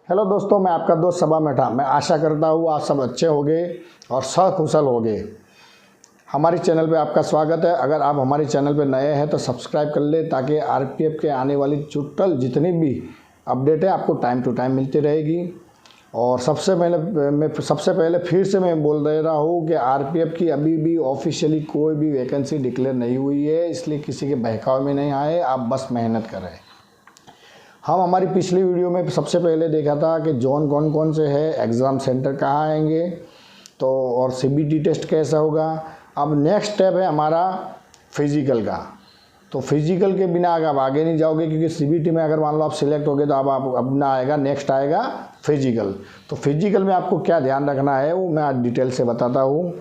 Hello दोस्तों, मैं आपका दोस्त सबा मेठा। मैं आशा करता हूँ आप सब अच्छे होंगे और सकुशल होंगे। हमारे चैनल पे आपका स्वागत है। अगर आप हमारे चैनल पे नए हैं तो सब्सक्राइब कर ले, ताकि आरपीएफ के आने वाली टोटल जितनी भी अपडेट है आपको टाइम टू टाइम मिलती रहेगी। और सबसे पहले फिर से मैं बोल दे रहा हूँ कि आरपीएफ की अभी भी ऑफिशियली कोई भी वैकेंसी डिक्लेयर नहीं हुई है, इसलिए किसी के बहकाव में नहीं आए। आप बस मेहनत करें। हम हमारी पिछली वीडियो में सबसे पहले देखा था कि जोन कौन कौन से है, एग्ज़ाम सेंटर कहाँ आएंगे, तो और सीबीटी टेस्ट कैसा होगा। अब नेक्स्ट स्टेप है हमारा फिज़िकल का। तो फिज़िकल के बिना अगर आप आगे नहीं जाओगे, क्योंकि सीबीटी में अगर मान लो आप सिलेक्ट हो गए तो अब अपना आएगा, नेक्स्ट आएगा फिज़िकल। तो फिज़िकल में आपको क्या ध्यान रखना है वो मैं आज डिटेल से बताता हूँ।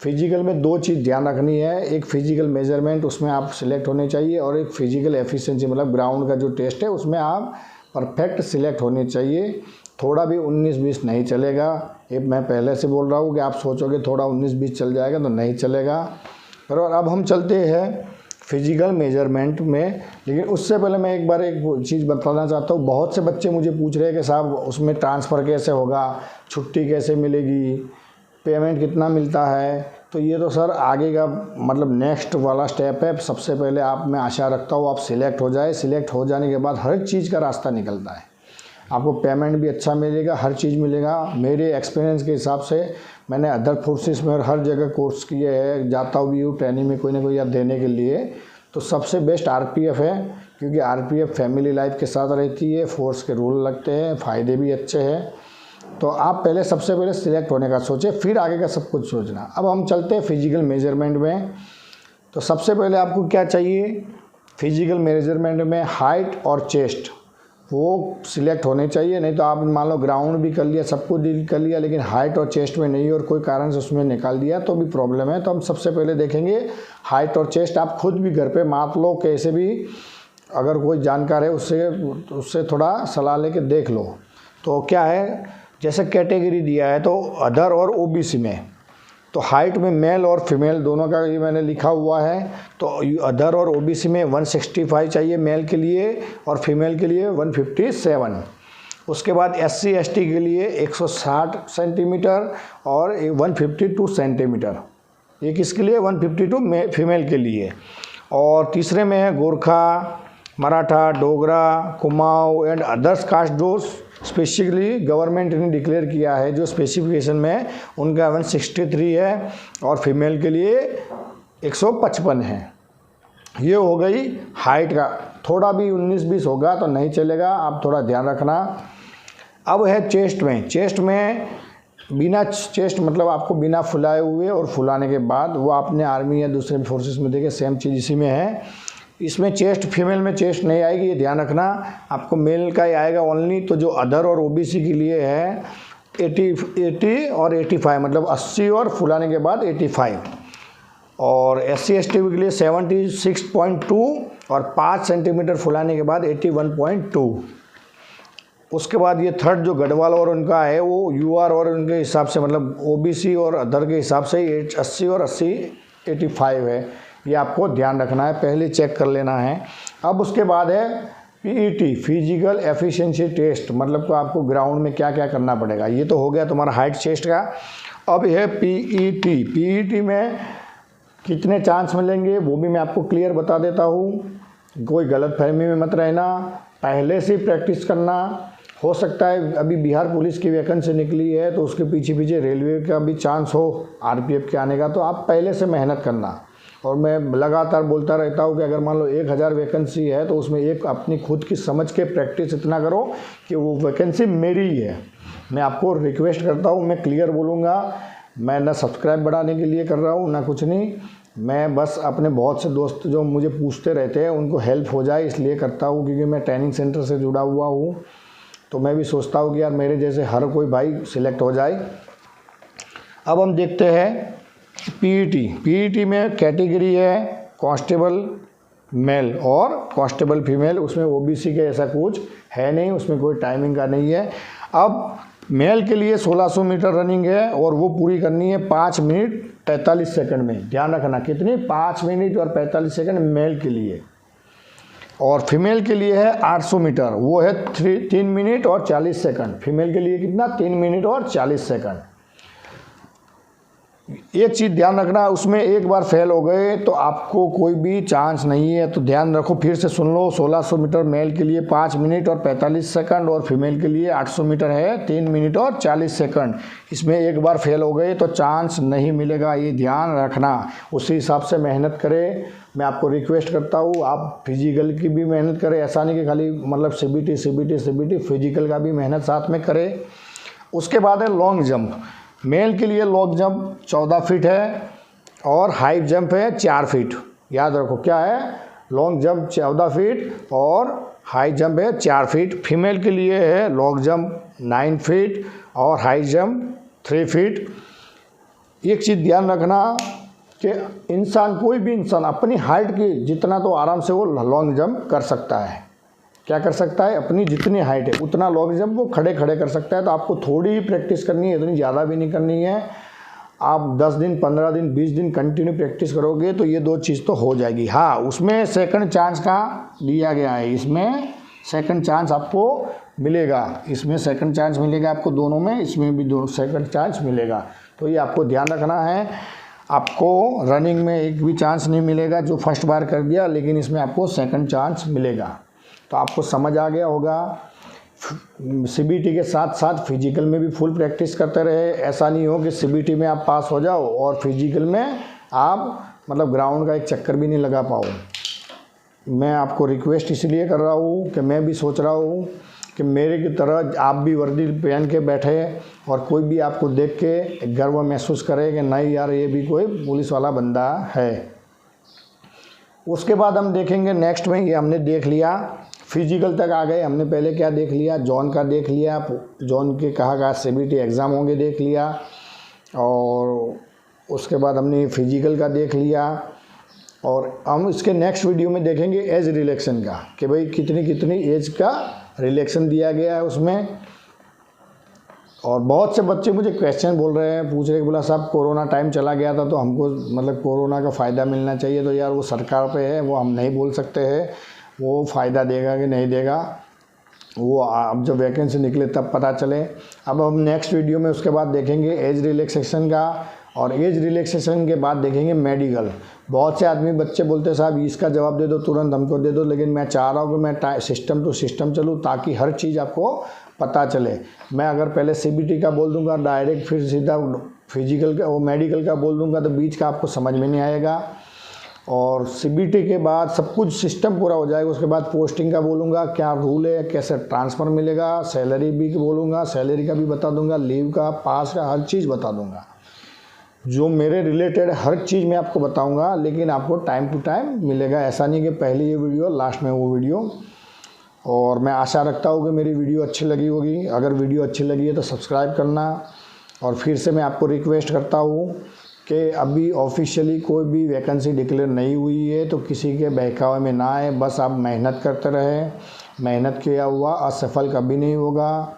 फिज़िकल में दो चीज़ ध्यान रखनी है। एक फिज़िकल मेजरमेंट, उसमें आप सिलेक्ट होने चाहिए, और एक फिज़िकल एफिशिएंसी मतलब ग्राउंड का जो टेस्ट है उसमें आप परफेक्ट सिलेक्ट होने चाहिए। थोड़ा भी 19-20 नहीं चलेगा। ये मैं पहले से बोल रहा हूँ कि आप सोचोगे थोड़ा 19-20 चल जाएगा तो नहीं चलेगा। पर अब हम चलते हैं फिज़िकल मेजरमेंट में। लेकिन उससे पहले मैं एक बार एक चीज़ बताना चाहता हूँ। बहुत से बच्चे मुझे पूछ रहे हैं कि साहब उसमें ट्रांसफ़र कैसे होगा, छुट्टी कैसे मिलेगी, पेमेंट कितना मिलता है। तो ये तो सर आगे का मतलब नेक्स्ट वाला स्टेप है। सबसे पहले आप मैं आशा रखता हूँ आप सिलेक्ट हो जाए। सिलेक्ट हो जाने के बाद हर चीज़ का रास्ता निकलता है। आपको पेमेंट भी अच्छा मिलेगा, हर चीज़ मिलेगा। मेरे एक्सपीरियंस के हिसाब से मैंने अदर फोर्सेस में हर जगह कोर्स किए हैं, जाता भी हूँ ट्रेनिंग में कोई ना कोई याद देने के लिए। तो सबसे बेस्ट आरपीएफ है, क्योंकि आरपीएफ फैमिली लाइफ के साथ रहती है, फोर्स के रूल लगते हैं, फ़ायदे भी अच्छे हैं। तो आप पहले सबसे पहले सिलेक्ट होने का सोचें, फिर आगे का सब कुछ सोचना। अब हम चलते हैं फिज़िकल मेजरमेंट में। तो सबसे पहले आपको क्या चाहिए, फिज़िकल मेजरमेंट में हाइट और चेस्ट वो सिलेक्ट होने चाहिए। नहीं तो आप मान लो ग्राउंड भी कर लिया, सब कुछ डील कर लिया, लेकिन हाइट और चेस्ट में नहीं और कोई कारण से उसमें निकाल दिया तो भी प्रॉब्लम है। तो हम सबसे पहले देखेंगे हाइट और चेस्ट। आप खुद भी घर पे माप लो, कैसे भी अगर कोई जानकार है उससे थोड़ा सलाह लेके देख लो। तो क्या है, जैसे कैटेगरी दिया है तो अदर और ओबीसी में, तो हाइट में मेल और फीमेल दोनों का ये मैंने लिखा हुआ है। तो अदर और ओबीसी में 165 चाहिए मेल के लिए, और फीमेल के लिए 157। उसके बाद एससी एसटी के लिए 160 सेंटीमीटर और 152 सेंटीमीटर। ये किसके लिए, 152 फीमेल के लिए। और तीसरे में है Gorkha, Maratha, Dogra, Kumaon and others caste जो स्पेसिफिकली गवर्नमेंट ने डिक्लेयर किया है, जो स्पेसिफिकेशन में उनका 163 है, और फीमेल के लिए 155 है। ये हो गई हाइट का। थोड़ा भी 19-20 होगा तो नहीं चलेगा, आप थोड़ा ध्यान रखना। अब है चेस्ट में। चेस्ट में बिना चेस्ट मतलब आपको बिना फुलाए हुए और फुलाने के बाद, वो आपने आर्मी या दूसरे फोर्सेस में देखे सेम चीज़ इसी में है। इसमें चेस्ट, फीमेल में चेस्ट नहीं आएगी, ये ध्यान रखना। आपको मेल का ही आएगा ओनली। तो जो अदर और ओबीसी के लिए है 80 और 85, मतलब 80 और फुलाने के बाद 85। और एससी एसटी के लिए 76.2 और 5 सेंटीमीटर फुलाने के बाद 81.2। उसके बाद ये थर्ड जो गढ़वाल और उनका है वो यूआर और उनके हिसाब से, मतलब ओबीसी और अदर के हिसाब से 80 और 80 85 है। ये आपको ध्यान रखना है, पहले चेक कर लेना है। अब उसके बाद है पीईटी, फिजिकल एफिशिएंसी टेस्ट, मतलब तो आपको ग्राउंड में क्या क्या करना पड़ेगा। ये तो हो गया तुम्हारा हाइट चेस्ट का। अब है पीईटी। पीईटी में कितने चांस मिलेंगे वो भी मैं आपको क्लियर बता देता हूँ। कोई गलत फहमी में मत रहना, पहले से प्रैक्टिस करना। हो सकता है अभी बिहार पुलिस की वैकेंसी निकली है तो उसके पीछे पीछे रेलवे का भी चांस हो आरपीएफ के आने का, तो आप पहले से मेहनत करना। और मैं लगातार बोलता रहता हूँ कि अगर मान लो 1000 वैकेंसी है तो उसमें एक अपनी खुद की समझ के प्रैक्टिस इतना करो कि वो वैकेंसी मेरी ही है। मैं आपको रिक्वेस्ट करता हूँ, मैं क्लियर बोलूँगा। मैं ना सब्सक्राइब बढ़ाने के लिए कर रहा हूँ ना कुछ नहीं, मैं बस अपने बहुत से दोस्त जो मुझे पूछते रहते हैं उनको हेल्प हो जाए इसलिए करता हूँ, क्योंकि मैं ट्रेनिंग सेंटर से जुड़ा हुआ हूँ। तो मैं भी सोचता हूँ कि यार मेरे जैसे हर कोई भाई सिलेक्ट हो जाए। अब हम देखते हैं पीईटी। पीईटी में कैटेगरी है कांस्टेबल मेल और कांस्टेबल फीमेल। उसमें ओबीसी के ऐसा कुछ है नहीं, उसमें कोई टाइमिंग का नहीं है। अब मेल के लिए 1600 मीटर रनिंग है और वो पूरी करनी है 5 मिनट 43 सेकंड में। ध्यान रखना कितनी, 5 मिनट और 45 सेकंड मेल के लिए। और फीमेल के लिए है 800 मीटर, वो है 3 मिनट और 40 सेकंड। फीमेल के लिए कितना, 3 मिनट और 40 सेकंड। एक चीज़ ध्यान रखना, उसमें एक बार फेल हो गए तो आपको कोई भी चांस नहीं है, तो ध्यान रखो, फिर से सुन लो। 1600 मीटर मेल के लिए 5 मिनट और 45 सेकंड और फीमेल के लिए 800 मीटर है 3 मिनट और 40 सेकंड। इसमें एक बार फेल हो गए तो चांस नहीं मिलेगा, ये ध्यान रखना। उसी हिसाब से मेहनत करें। मैं आपको रिक्वेस्ट करता हूँ, आप फिजिकल की भी मेहनत करें, ऐसा नहीं कि खाली मतलब सीबीटी फिजिकल का भी मेहनत साथ में करें। उसके बाद है लॉन्ग जंप। मेल के लिए लॉन्ग जंप 14 फीट है और हाई जंप है 4 फीट। याद रखो क्या है, लॉन्ग जंप 14 फीट और हाई जंप है 4 फीट। फीमेल के लिए है लॉन्ग जंप 9 फीट और हाई जंप 3 फीट। एक चीज़ ध्यान रखना कि इंसान, कोई भी इंसान अपनी हाइट की जितना तो आराम से वो लॉन्ग जंप कर सकता है। क्या कर सकता है, अपनी जितनी हाइट है उतना लॉन्ग जंप वो खड़े खड़े कर सकता है। तो आपको थोड़ी ही प्रैक्टिस करनी है, इतनी ज़्यादा भी नहीं करनी है। आप 10 दिन 15 दिन 20 दिन कंटिन्यू प्रैक्टिस करोगे तो ये 2 चीज़ तो हो जाएगी। हाँ, उसमें सेकंड चांस का दिया गया है, इसमें सेकंड चांस आपको मिलेगा, इसमें सेकंड चांस मिलेगा आपको दोनों में, इसमें भी 2 सेकंड चांस मिलेगा। तो ये आपको ध्यान रखना है। आपको रनिंग में एक भी चांस नहीं मिलेगा जो फर्स्ट बार कर दिया, लेकिन इसमें आपको सेकंड चांस मिलेगा। तो आपको समझ आ गया होगा। सीबीटी के साथ साथ फिजिकल में भी फुल प्रैक्टिस करते रहे। ऐसा नहीं हो कि सीबीटी में आप पास हो जाओ और फिजिकल में आप मतलब ग्राउंड का एक चक्कर भी नहीं लगा पाओ। मैं आपको रिक्वेस्ट इसलिए कर रहा हूँ कि मैं भी सोच रहा हूँ कि मेरे की तरह आप भी वर्दी पहन के बैठे और कोई भी आपको देख के गर्व महसूस करे कि नहीं यार, ये भी कोई पुलिस वाला बंदा है। उसके बाद हम देखेंगे नेक्स्ट में, ये हमने देख लिया, फिजिकल तक आ गए। हमने पहले क्या देख लिया, जॉन का देख लिया, जॉन के कहा सीबीटी एग्ज़ाम होंगे देख लिया, और उसके बाद हमने फिजिकल का देख लिया। और हम इसके नेक्स्ट वीडियो में देखेंगे एज रिलेक्शन का, कि भाई कितनी कितनी एज का रिलेक्शन दिया गया है उसमें। और बहुत से बच्चे मुझे क्वेश्चन बोल रहे हैं, पूछ रहे हैं, बोला साहब कोरोना टाइम चला गया था तो हमको मतलब कोरोना का फ़ायदा मिलना चाहिए। तो यार वो सरकार पे है, वो हम नहीं बोल सकते हैं वो फ़ायदा देगा कि नहीं देगा, वो अब जब वैकेंसी निकले तब पता चले। अब हम नेक्स्ट वीडियो में उसके बाद देखेंगे एज रिलैक्सेशन का, और एज रिलैक्सेशन के बाद देखेंगे मेडिकल। बहुत से आदमी बच्चे बोलते हैं साहब इसका जवाब दे दो, तुरंत हमको दे दो, लेकिन मैं चाह रहा हूँ कि मैं सिस्टम टू सिस्टम चलूँ ताकि हर चीज़ आपको पता चले। मैं अगर पहले सीबीटी का बोल दूंगा डायरेक्ट, फिर सीधा फिजिकल का वो मेडिकल का बोल दूंगा तो बीच का आपको समझ में नहीं आएगा। और सीबीटी के बाद सब कुछ सिस्टम पूरा हो जाएगा, उसके बाद पोस्टिंग का बोलूँगा, क्या रूल है, कैसे ट्रांसफ़र मिलेगा, सैलरी भी बोलूँगा, सैलरी का भी बता दूँगा, लीव का, पास का, हर चीज़ बता दूँगा। जो मेरे रिलेटेड हर चीज़ मैं आपको बताऊँगा, लेकिन आपको टाइम टू टाइम मिलेगा। ऐसा नहीं कि पहले ये वीडियो लास्ट में वो वीडियो। और मैं आशा रखता हूँ कि मेरी वीडियो अच्छी लगी होगी। अगर वीडियो अच्छी लगी है तो सब्सक्राइब करना। और फिर से मैं आपको रिक्वेस्ट करता हूँ कि अभी ऑफिशियली कोई भी वैकेंसी डिक्लेयर नहीं हुई है तो किसी के बहकावे में ना आए, बस आप मेहनत करते रहें। मेहनत किया हुआ असफल कभी नहीं होगा।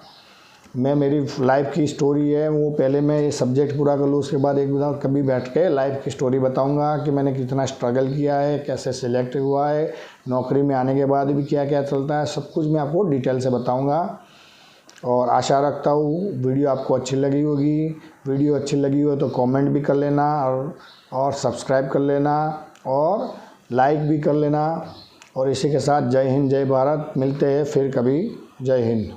मैं मेरी लाइफ की स्टोरी है वो, पहले मैं ये सब्जेक्ट पूरा कर लूँ, उसके बाद एक बार कभी बैठ के लाइफ की स्टोरी बताऊंगा कि मैंने कितना स्ट्रगल किया है, कैसे सिलेक्ट हुआ है, नौकरी में आने के बाद भी क्या क्या चलता है, सब कुछ मैं आपको डिटेल से बताऊंगा। और आशा रखता हूँ वीडियो आपको अच्छी लगी होगी। वीडियो अच्छी लगी हो तो कमेंट भी कर लेना और सब्सक्राइब कर लेना और लाइक भी कर लेना। और इसी के साथ जय हिंद जय भारत। मिलते हैं फिर कभी। जय हिंद।